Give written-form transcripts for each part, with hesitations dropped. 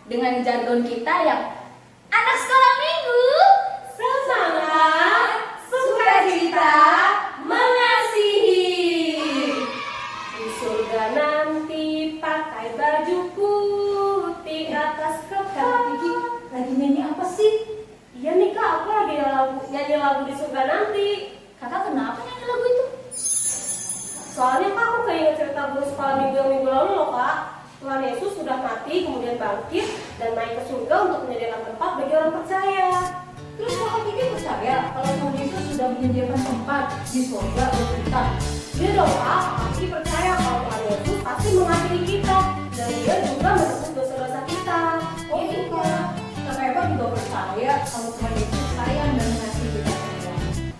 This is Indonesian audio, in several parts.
dengan jargon kita yang anak sekolah minggu. Semangat, sukacita, mengasihi. Di surga nanti pakai baju putih atas kepala. Kiki, lagi nyanyi apa sih? Iya nih kak, aku lagi nyanyi lagu di surga nanti. Kakak kenapa nyanyi lagu itu? Soalnya kak, aku keinget cerita guru sekolah minggu yang minggu lalu loh kak. Tuhan Yesus sudah mati, kemudian bangkit dan naik ke surga untuk menyediakan tempat bagi orang percaya. Terus kakak Kiki percaya kalau Tuhan Yesus sudah menyediakan tempat di surga buat kita? Dia dong kak, pasti percaya kalau Tuhan Yesus pasti mengasihi kita dan dia juga menebus dosa-dosa kita. Oh iya, Kak Eva juga percaya kalau Tuhan Yesus sayang dan mengasihi kita semua.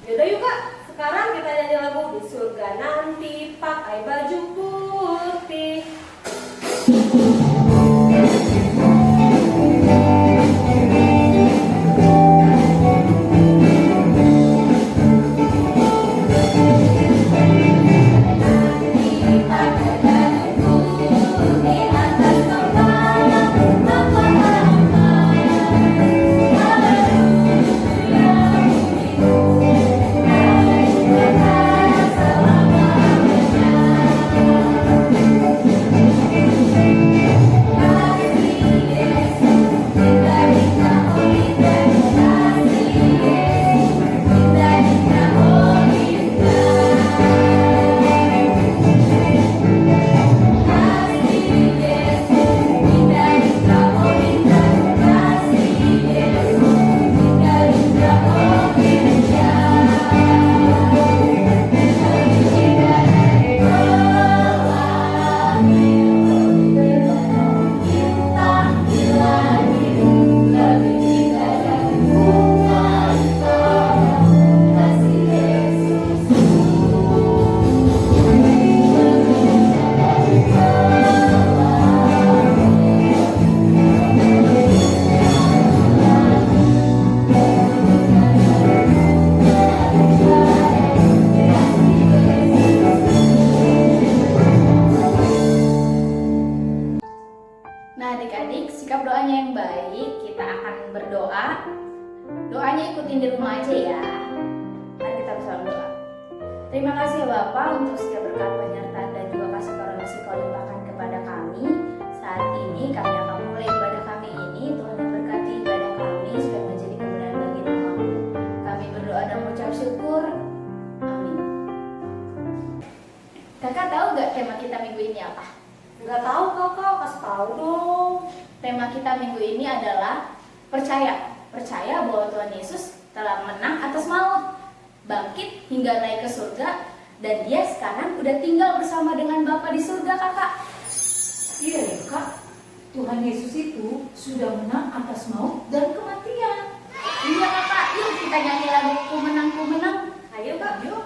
Yaudah yuk kak, sekarang kita nyanyi lagu di surga nanti pakai baju putih. Nah adik-adik, sikap doanya yang baik, kita akan berdoa. Doanya ikutin di rumah aja ya. Mari kita bersama doa. Terima kasih ya Bapak untuk setiap berkat penyertaan dan juga kasih karunia kau limpahkan kepada kami. Saat ini kami akan mulai ibadah kami ini. Tuhan yang berkati ibadah kami supaya menjadi kemuliaan bagi nama-Mu. Kami berdoa dan mengucap syukur. Amin. Kakak tahu gak tema kita minggu ini apa? Nggak tahu kakak, kasih tahu dong. Tema kita minggu ini adalah percaya. Percaya bahwa Tuhan Yesus telah menang atas maut, bangkit hingga naik ke surga, dan dia sekarang udah tinggal bersama dengan Bapa di surga, kakak. Iya ya Kak, Tuhan Yesus itu sudah menang atas maut dan kematian. Iya kakak, yuk kita nyanyi lagu Ku Menang, Ku Menang. Ayo kak, yuk.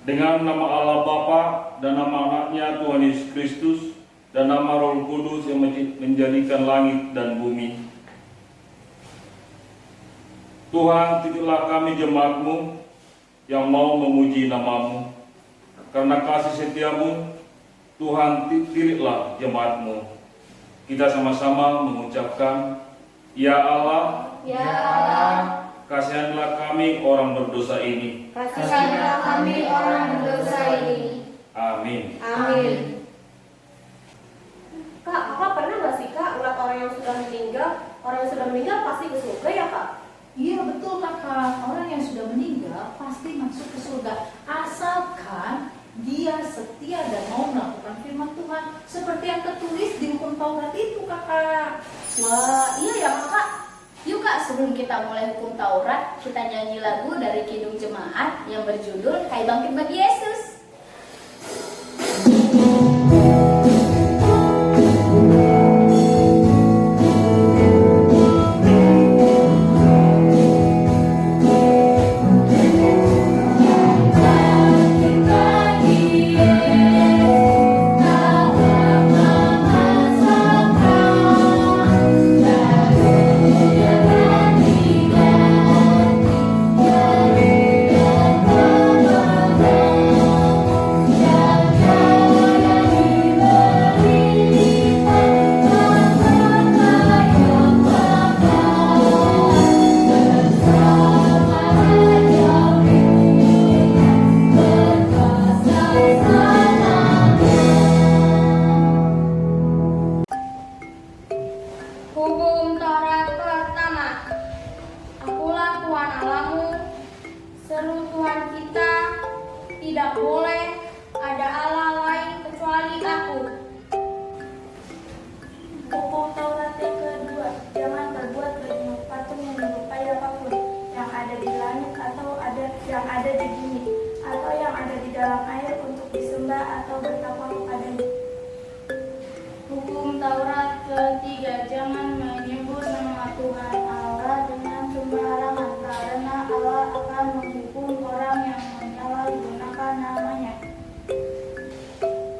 Dengan nama Allah Bapa dan nama anaknya Tuhan Yesus Kristus dan nama Roh Kudus yang menjadikan langit dan bumi. Tuhan, titiplah kami jemaat-Mu yang mau memuji nama-Mu. Karena kasih setia-Mu, Tuhan titiplah jemaat-Mu. Kita sama-sama mengucapkan, Ya Allah, Ya Allah, kasihanlah kami orang berdosa ini. kasihanilah kami orang berdosa ini. Amin. Amin. Kak, kakak pernah nggak sih kak ngeliat orang yang sudah meninggal? Orang yang sudah meninggal pasti ke surga ya kak? Iya betul kakak, orang yang sudah meninggal pasti masuk ke surga asalkan dia setia dan mau melakukan seperti yang tertulis di hukum Taurat itu, Kakak. Wah, iya ya kakak. Yuk kak, sebelum kita mulai hukum Taurat, kita nyanyi lagu dari Kidung Jemaat yang berjudul Hai Bangkit Bagi Yesus. Hukum Taurat pertama. Akulah Tuhan Allahmu, seru Tuhan kita, tidak boleh ada Allah lain kecuali Aku. Hukum Taurat yang kedua, jangan berbuat bagi patung yang menyerupai apapun yang ada di langit atau yang ada di bumi atau yang ada di dalam air untuk disembah atau bertakwa kepadanya. Hukum Taurat ketiga, jangan menyebut nama Tuhan Allah dengan sembarangan, karena Allah akan menghukum orang yang menyalahgunakan namanya.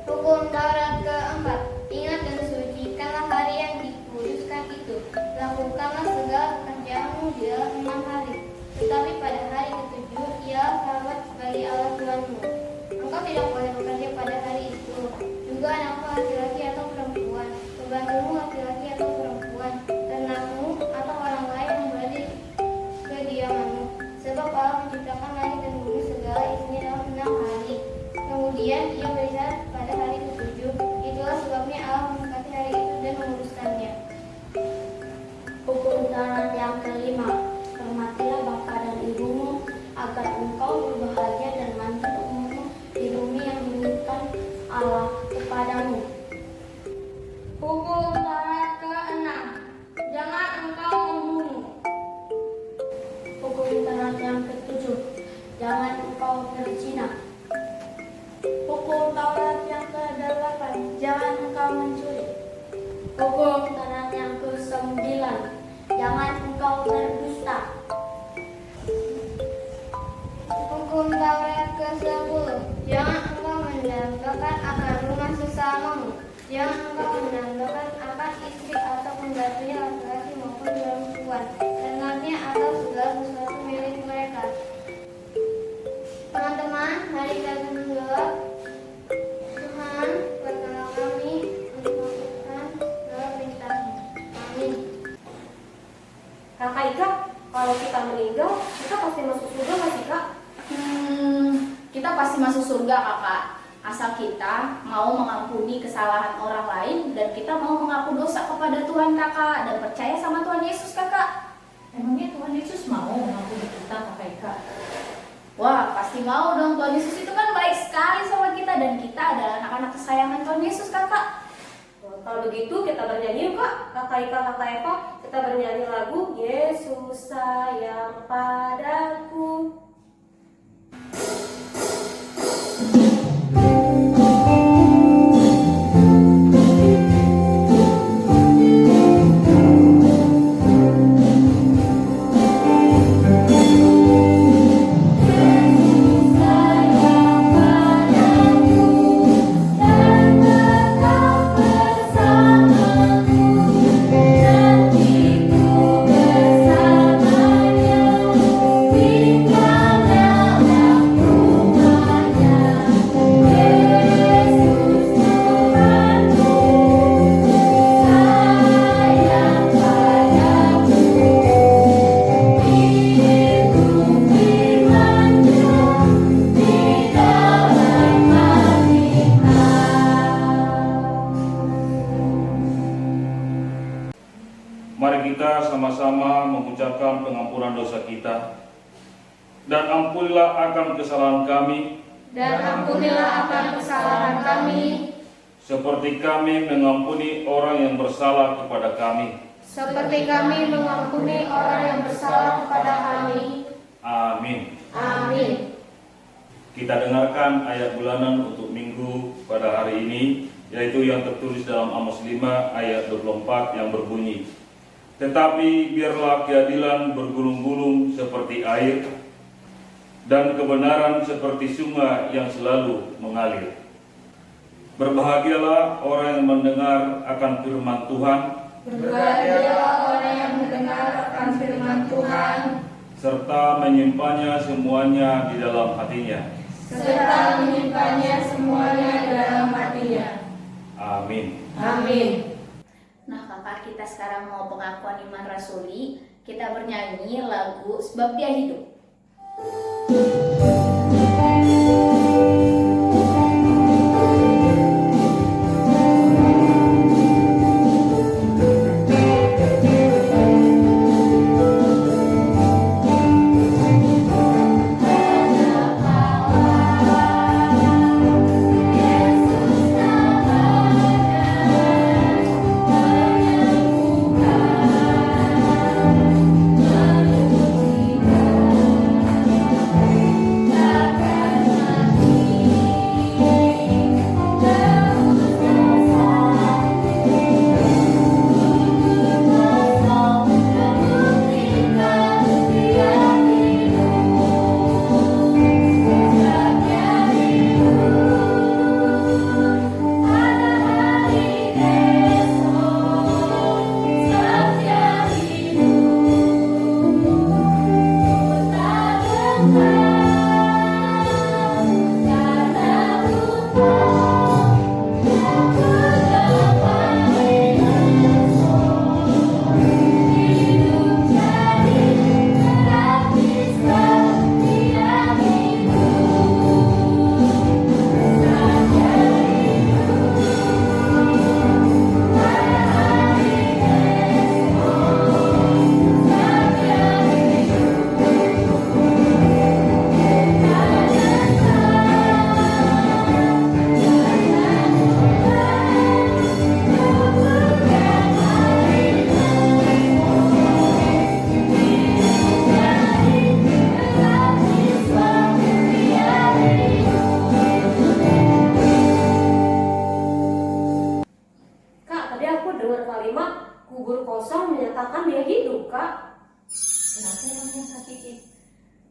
Hukum Taurat keempat, ingat dan sucikanlah hari yang dikuduskan itu. Lakukanlah segala pekerjaanmu di dalam 6 hari. Tetapi pada hari ketujuh, ialah Sabat bagi Allah Tuhanmu. Engkau tidak boleh bekerja pada hari itu. Juga anakmu laki-laki atau perempuan, pembantumu laki-laki atau perempuan, ternakmu atau orang lain yang berada di kediamanmu. Sebab Allah menciptakan langit dan bumi segala isinya dalam 6 hari. Kemudian ia beristirahat pada hari ketujuh. Itulah sebabnya Allah memberkati hari itu dan menguruskannya. Hukum Taurat yang kelima, hormatilah bapa dan ibumu agar engkau berbahagia dan manjur umurmu di bumi yang menunjukkan Allah kepadamu. Hukum Taurat keenam, jangan engkau membunuh. Hukum Taurat yang ketujuh, jangan engkau berzina. Hukum Taurat yang kedelapan, jangan engkau mencuri. Hukum Taurat yang kesembilan, jangan engkau berdusta. Hukum Taurat ke-10, jangan engkau mendambakan akan rumah sesamamu. Jangan engkau mendambakan akan istri atau pembantunya laki-laki maupun perempuan, ternaknya atau segala sesuatu milik mereka. Teman-teman, mari kita berdoa. Tuhan, berkenan kami untuk melakukan segala perintah-Mu. Amin. Kakak Ika, kalau kita meninggal, kita pasti masuk surga nggak sih Kak? Kita pasti masuk surga kakak, asal kita mau mengampuni kesalahan orang lain dan kita mau mengaku dosa kepada Tuhan kakak dan percaya sama Tuhan Yesus kakak. Emangnya Tuhan Yesus mau mengampuni kita, Kakak Ika? Wah pasti mau dong, Tuhan Yesus itu kan baik sekali sama kita dan kita adalah anak-anak kesayangan Tuhan Yesus kakak. Kalau begitu kita bernyanyi yuk Kak. Kakak Ika, Kakak Eva, kita bernyanyi lagu Yesus sayang padaku. Mari kita sama-sama mengucapkan pengampunan dosa kita. Dan ampunilah akan kesalahan kami. Dan ampunilah akan kesalahan kami, seperti kami mengampuni orang yang bersalah kepada kami. Seperti kami mengampuni orang yang bersalah kepada kami. Amin. Amin. Kita dengarkan ayat bulanan untuk minggu pada hari ini, yaitu yang tertulis dalam Amos 5 ayat 24 yang berbunyi, tetapi biarlah keadilan bergulung-gulung seperti air, dan kebenaran seperti sungai yang selalu mengalir. Berbahagialah orang yang mendengar akan firman Tuhan, Berbahagialah orang yang mendengar akan firman Tuhan, serta menyimpannya semuanya di dalam hatinya. serta menyimpannya semuanya dalam hatinya. Amin. Amin. Nah kakak, kita sekarang mau pengakuan iman rasuli. Kita bernyanyi lagu Sebab Dia Hidup. kubur kosong menyatakan dia hidup, Kak. Kenapa emangnya Kak Cici?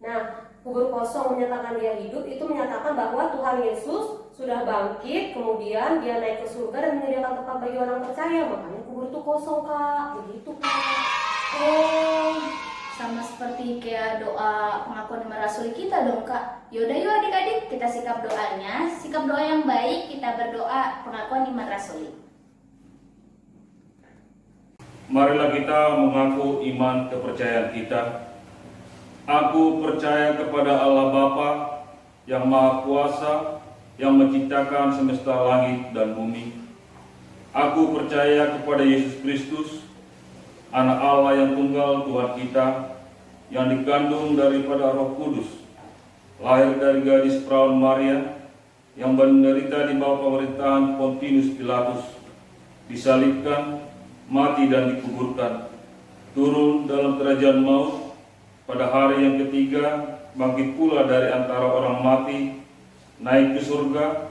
Nah, kubur kosong menyatakan dia hidup itu menyatakan bahwa Tuhan Yesus sudah bangkit, kemudian dia naik ke surga dan menyediakan tempat bagi orang percaya. Makanya kubur itu kosong, Kak. Begitu, Kak. Oh, sama seperti kayak doa pengakuan iman rasuli kita dong, Kak. Yaudah yuk adik-adik, kita sikap doanya. Sikap doa yang baik, kita berdoa pengakuan iman rasuli. Marilah kita mengaku iman kepercayaan kita. Aku percaya kepada Allah Bapa yang Maha Kuasa, yang menciptakan semesta langit dan bumi. Aku percaya kepada Yesus Kristus, Anak Allah yang tunggal Tuhan kita, yang dikandung daripada Roh Kudus, lahir dari gadis perawan Maria, yang menderita di bawah pemerintahan Pontius Pilatus, disalibkan, mati dan dikuburkan, turun dalam kerajaan maut, pada hari yang ketiga bangkit pula dari antara orang mati, naik ke surga,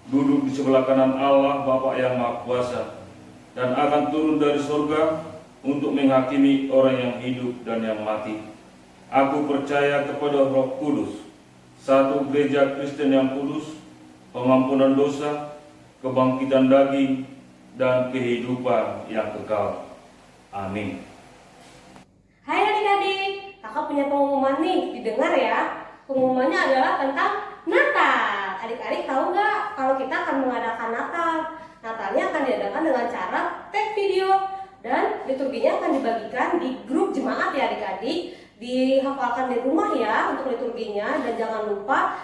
duduk di sebelah kanan Allah Bapa yang Maha Kuasa, dan akan turun dari surga untuk menghakimi orang yang hidup dan yang mati. Aku percaya kepada Roh Kudus, satu gereja Kristen yang kudus, pengampunan dosa, kebangkitan daging, dan kehidupan yang kekal. Amin. Hai adik-adik, kakak punya pengumuman nih, didengar ya. Pengumumannya adalah tentang Natal. Adik-adik tahu nggak kalau kita akan mengadakan Natal? Natalnya akan diadakan dengan cara tag video dan liturginya akan dibagikan di grup jemaat ya adik-adik. Dihafalkan di rumah ya untuk liturginya, dan jangan lupa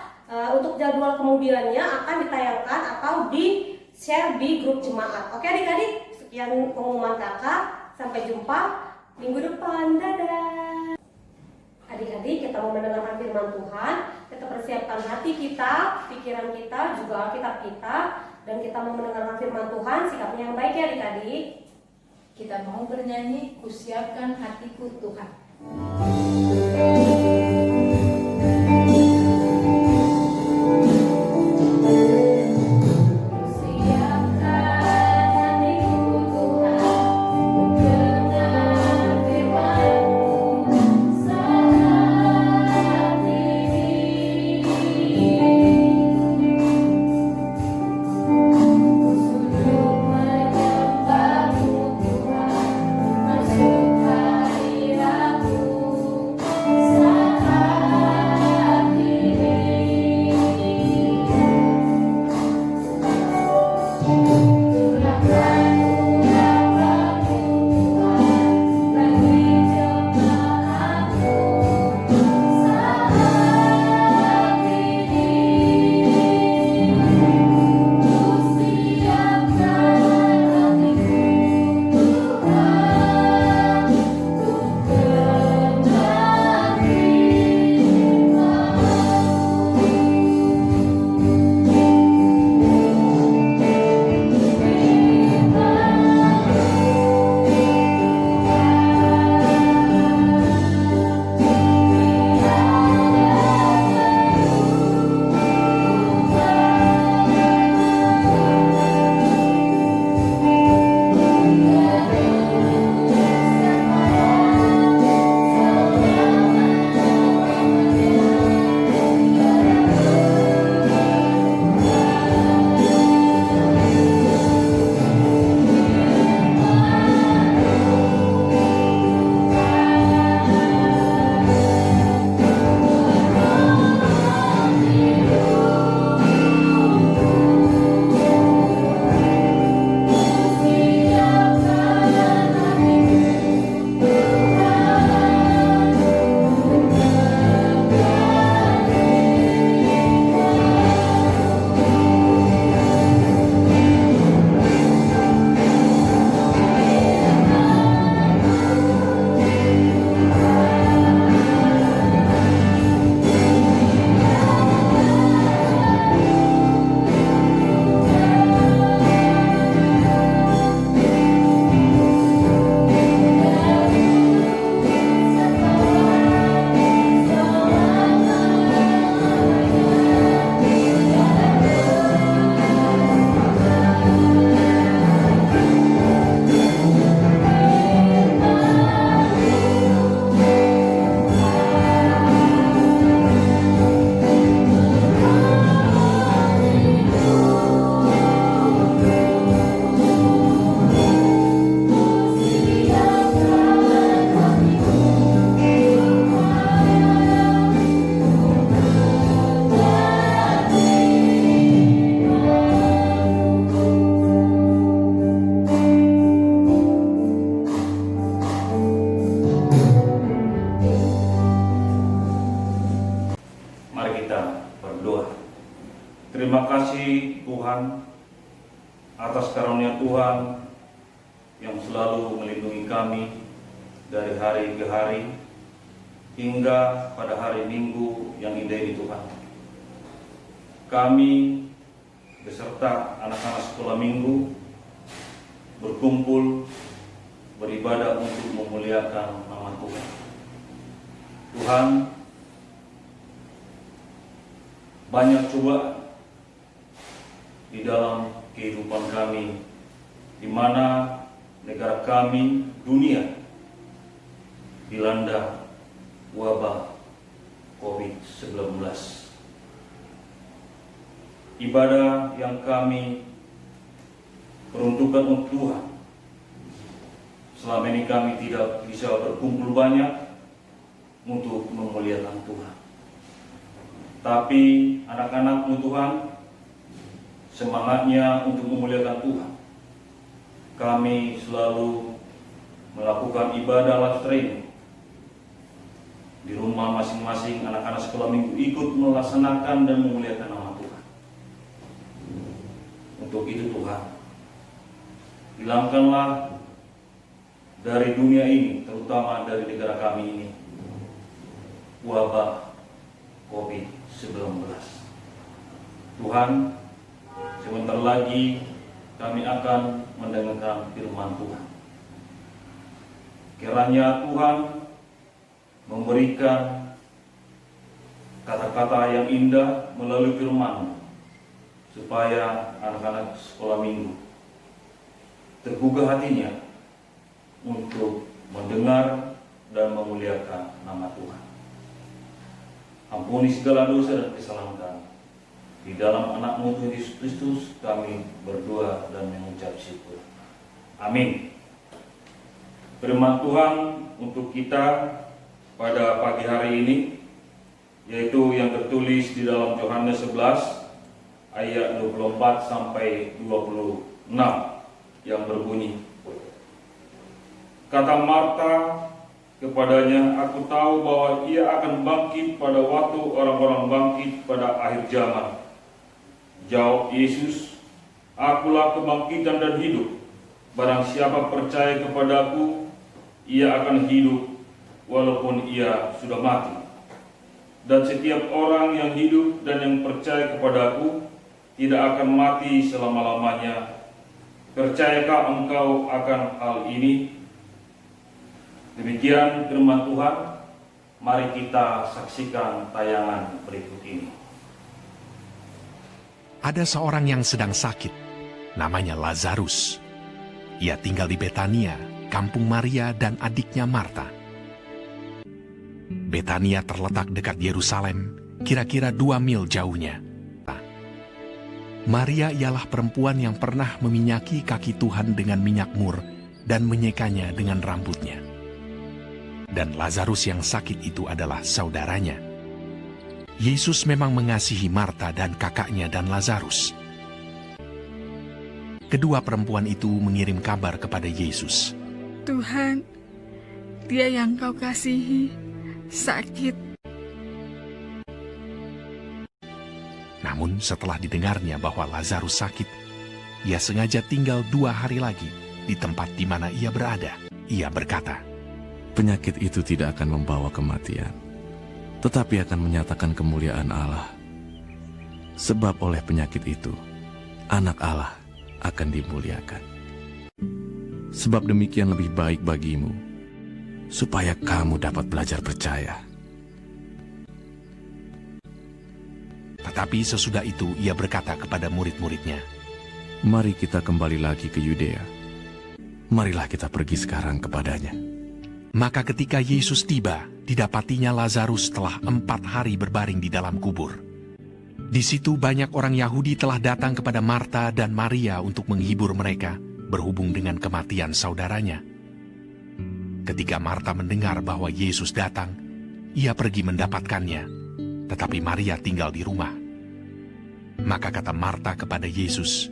untuk jadwal kemudiannya akan ditayangkan atau di-share di grup jemaat. Oke adik-adik, sekian pengumuman kakak. Sampai jumpa minggu depan. Dadah. Adik-adik, kita mau mendengarkan firman Tuhan. kita persiapkan hati kita, pikiran kita, juga Alkitab kita, dan kita mau mendengarkan firman Tuhan, sikapnya yang baik ya adik-adik. Kita mau bernyanyi, kusiapkan hatiku Tuhan. Terima kasih Tuhan atas karunia Tuhan yang selalu melindungi kami dari hari ke hari hingga pada hari Minggu yang indah ini Tuhan. Kami beserta anak-anak sekolah minggu berkumpul beribadah untuk memuliakan nama Tuhan. Tuhan, banyak cobaan di dalam kehidupan kami, di mana negara kami, dunia, dilanda wabah COVID-19. Ibadah yang kami peruntukkan untuk Tuhan, selama ini kami tidak bisa berkumpul banyak untuk memuliakan Tuhan. Tapi anak-anakmu Tuhan, semangatnya untuk memuliakan Tuhan. Kami selalu melakukan ibadah live streaming di rumah masing-masing. Anak-anak sekolah minggu ikut melaksanakan dan memuliakan nama Tuhan. Untuk itu Tuhan, hilangkanlah dari dunia ini, terutama dari negara kami ini, wabah COVID-19. Tuhan, sebentar lagi kami akan mendengarkan firman Tuhan. Kiranya Tuhan memberikan kata-kata yang indah melalui firman, supaya anak-anak sekolah minggu tergugah hatinya untuk mendengar dan memuliakan nama Tuhan. Ampuni segala dosa dan kesalahan kami. Di dalam anak-Mu Tuhan Yesus Kristus kami berdoa dan mengucap syukur. Amin. Firman Tuhan untuk kita pada pagi hari ini, yaitu yang tertulis di dalam Yohanes 11 ayat 24 sampai 26 yang berbunyi, kata Marta kepadanya, aku tahu bahwa ia akan bangkit pada waktu orang-orang bangkit pada akhir zaman. Jawab Yesus, akulah kebangkitan dan hidup. Barang siapa percaya kepadaku, ia akan hidup walaupun ia sudah mati. Dan setiap orang yang hidup dan yang percaya kepadaku tidak akan mati selama-lamanya. Percayakah engkau akan hal ini? Demikian firman Tuhan. Mari kita saksikan tayangan berikut ini. Ada seorang yang sedang sakit, namanya Lazarus. Ia tinggal di Betania, kampung Maria dan adiknya Marta. Betania terletak dekat Yerusalem, kira-kira 2 mil jauhnya. Maria ialah perempuan yang pernah meminyaki kaki Tuhan dengan minyak mur dan menyekanya dengan rambutnya. Dan Lazarus yang sakit itu adalah saudaranya. Yesus memang mengasihi Marta dan kakaknya dan Lazarus. Kedua perempuan itu mengirim kabar kepada Yesus. Tuhan, dia yang kau kasihi sakit. Namun setelah didengarnya bahwa Lazarus sakit, ia sengaja tinggal 2 hari lagi di tempat di mana ia berada. Ia berkata, penyakit itu tidak akan membawa kematian, tetapi akan menyatakan kemuliaan Allah. Sebab oleh penyakit itu, anak Allah akan dimuliakan. Sebab demikian lebih baik bagimu, supaya kamu dapat belajar percaya. Tetapi sesudah itu ia berkata kepada murid-muridnya, Mari kita kembali lagi ke Yudea. Marilah kita pergi sekarang kepadanya. Maka ketika Yesus tiba, didapatinya Lazarus telah 4 hari berbaring di dalam kubur. Di situ banyak orang Yahudi telah datang kepada Marta dan Maria untuk menghibur mereka berhubung dengan kematian saudaranya. Ketika Marta mendengar bahwa Yesus datang, ia pergi mendapatkannya, tetapi Maria tinggal di rumah. Maka kata Marta kepada Yesus,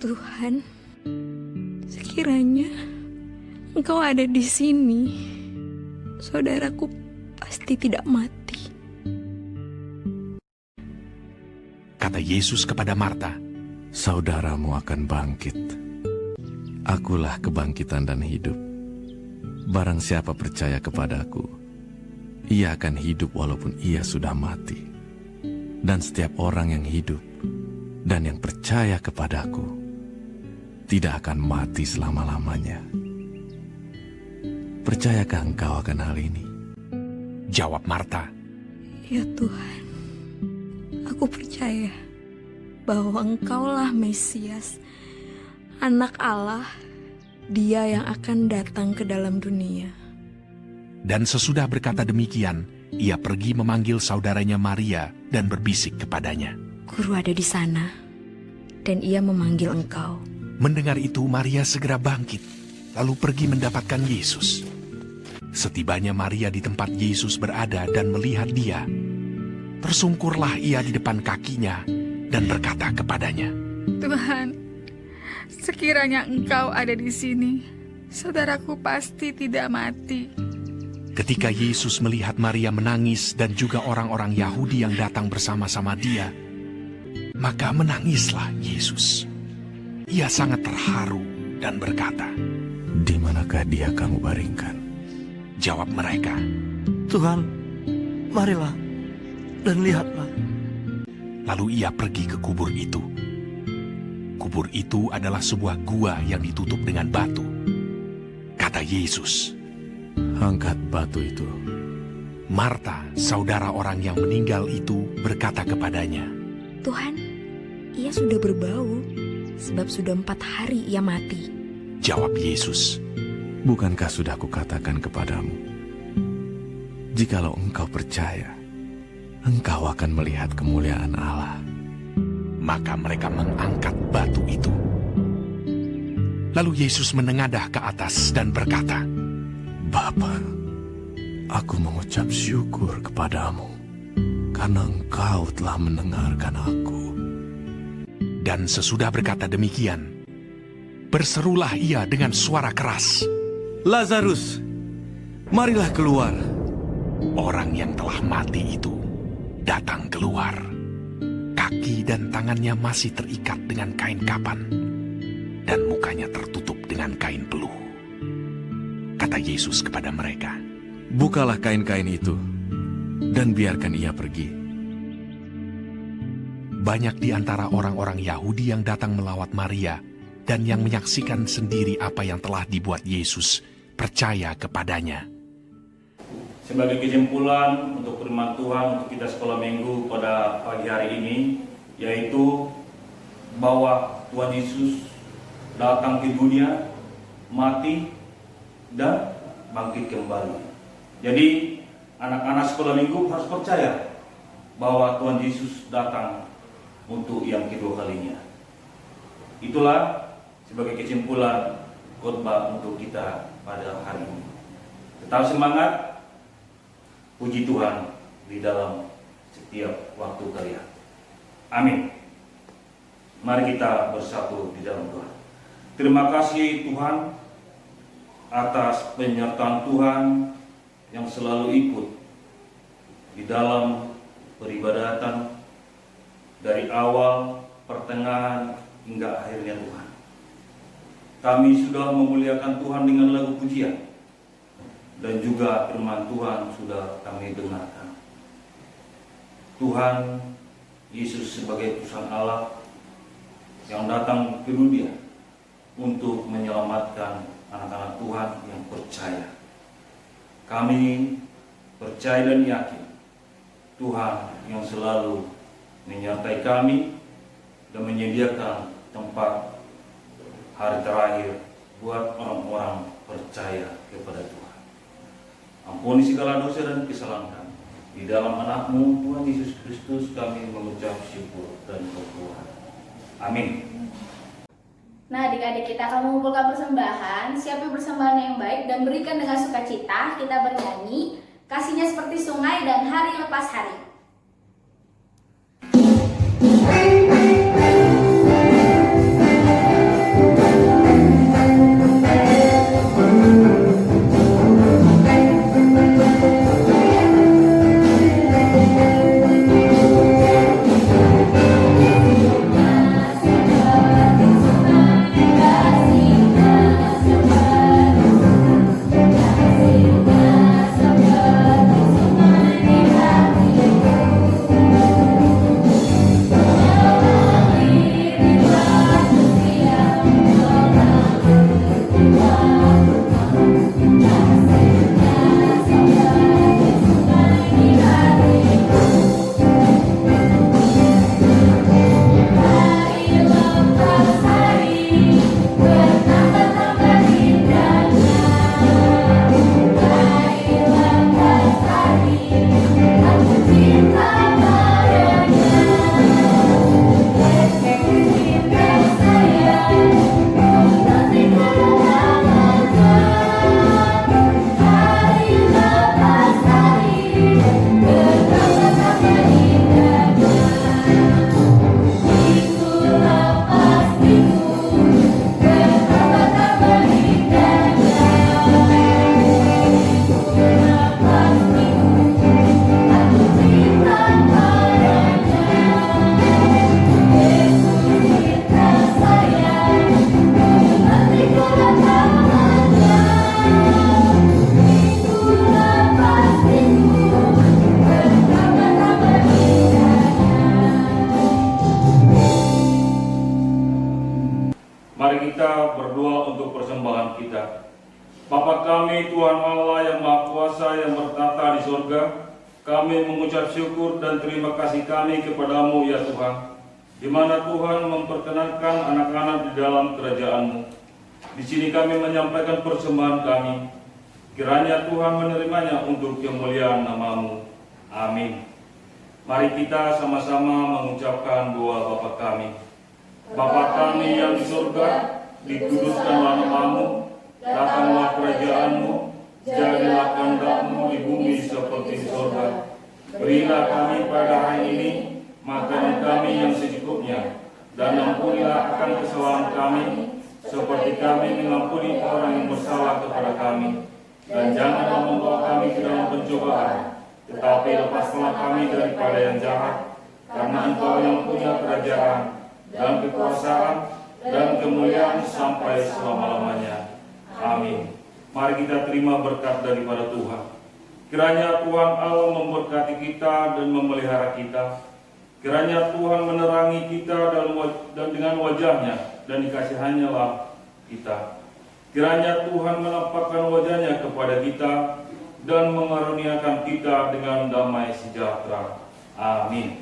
Tuhan, sekiranya Engkau ada di sini, saudaraku pasti tidak mati. Kata Yesus kepada Marta, saudaramu akan bangkit. Akulah kebangkitan dan hidup. Barang siapa percaya kepadaku, ia akan hidup walaupun ia sudah mati. Dan setiap orang yang hidup dan yang percaya kepadaku tidak akan mati selama-lamanya. Percayakah engkau akan hal ini? Jawab Marta, Ya Tuhan, aku percaya bahwa Engkaulah Mesias, Anak Allah, Dia yang akan datang ke dalam dunia. Dan sesudah berkata demikian, ia pergi memanggil saudaranya Maria dan berbisik kepadanya. Guru ada di sana, dan ia memanggil engkau. Mendengar itu, Maria segera bangkit, lalu pergi mendapatkan Yesus. Setibanya Maria di tempat Yesus berada dan melihat dia, tersungkurlah ia di depan kakinya dan berkata kepadanya, Tuhan, sekiranya engkau ada di sini, saudaraku pasti tidak mati. Ketika Yesus melihat Maria menangis dan juga orang-orang Yahudi yang datang bersama-sama dia, maka menangislah Yesus. Ia sangat terharu dan berkata, Di manakah dia kamu baringkan? Jawab mereka, Tuhan, marilah. dan lihatlah. Lalu ia pergi ke kubur itu. Kubur itu adalah sebuah gua yang ditutup dengan batu. Kata Yesus, Angkat batu itu. Marta, saudara orang yang meninggal itu, berkata kepadanya, Tuhan, ia sudah berbau, sebab sudah 4 hari ia mati. Jawab Yesus, Bukankah sudah kukatakan kepadamu, jikalau engkau percaya, engkau akan melihat kemuliaan Allah. maka mereka mengangkat batu itu. Lalu Yesus menengadah ke atas dan berkata, Bapa, aku mengucap syukur kepadamu, karena engkau telah mendengarkan aku. Dan sesudah berkata demikian, berserulah ia dengan suara keras, Lazarus, marilah keluar. Orang yang telah mati itu datang keluar. Kaki dan tangannya masih terikat dengan kain kapan, dan mukanya tertutup dengan kain peluh. Kata Yesus kepada mereka, Bukalah kain-kain itu, dan biarkan ia pergi. banyak di antara orang-orang Yahudi yang datang melawat Maria dan yang menyaksikan sendiri apa yang telah dibuat Yesus percaya kepadanya. Sebagai kesimpulan untuk firman Tuhan untuk kita sekolah minggu pada pagi hari ini, yaitu bahwa Tuhan Yesus datang ke dunia, mati, dan bangkit kembali. Jadi anak-anak sekolah minggu harus percaya bahwa Tuhan Yesus datang untuk yang kedua kalinya. Itulah sebagai kesimpulan khotbah untuk kita pada hari ini. Tetap semangat, puji Tuhan di dalam setiap waktu kalian. Amin. Mari kita bersatu di dalam doa. Terima kasih Tuhan atas penyertaan Tuhan yang selalu ikut di dalam peribadatan dari awal, pertengahan, hingga akhirnya Tuhan. Kami sudah memuliakan Tuhan dengan lagu pujian, dan juga firman Tuhan sudah kami dengarkan. Tuhan Yesus sebagai utusan Allah yang datang ke dunia untuk menyelamatkan anak-anak Tuhan yang percaya. Kami percaya dan yakin Tuhan yang selalu menyertai kami dan menyediakan tempat hari terakhir buat orang-orang percaya kepada Tuhan. Ampuni segala dosa dan kesalahan kami. Di dalam anak-Mu Tuhan Yesus Kristus kami mengucap syukur dan berdoa. Amin. Nah, adik-adik, kita akan mengumpulkan persembahan. Siapkan persembahan yang baik dan berikan dengan sukacita. Kita bernyanyi, kasihnya seperti sungai dan hari lepas hari. Seperti sungai di hati Mari kita berdoa untuk persembahan kita. Bapa kami, Tuhan Allah yang Maha Kuasa yang bertata di surga, kami mengucap syukur dan terima kasih kami kepadamu ya Tuhan, di mana Tuhan memperkenankan anak-anak di dalam kerajaan-Mu. Di sini kami menyampaikan persembahan kami. Kiranya Tuhan menerimanya untuk kemuliaan nama-Mu. Amin. Mari kita sama-sama mengucapkan doa Bapa kami. Bapa kami yang di surga, dikuduskanlah nama-Mu, datanglah kerajaan-Mu, jadilah kehendak-Mu di bumi seperti di surga. Berilah kami pada hari ini makanan kami yang secukupnya, dan ampunilah akan kesalahan kami, seperti kami mengampuni orang yang bersalah kepada kami. Dan janganlah membawa kami ke dalam pencobaan, tetapi lepaskanlah kami daripada yang jahat, karena Engkau yang punya kerajaan, dan kekuasaan, dan kemuliaan sampai selama-lamanya. Amin. Mari kita terima berkat daripada Tuhan. Kiranya Tuhan Allah memberkati kita dan memelihara kita. Kiranya Tuhan menerangi kita dan dengan wajahnya, dan dikasihannya lah kita. Kiranya Tuhan menampakkan wajahnya kepada kita dan mengaruniakan kita dengan damai sejahtera. Amin.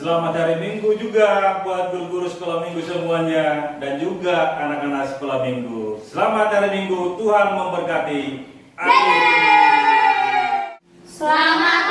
Selamat hari Minggu juga buat guru-guru sekolah minggu semuanya dan juga anak-anak sekolah minggu. Selamat hari Minggu, Tuhan memberkati. Amin. Selamat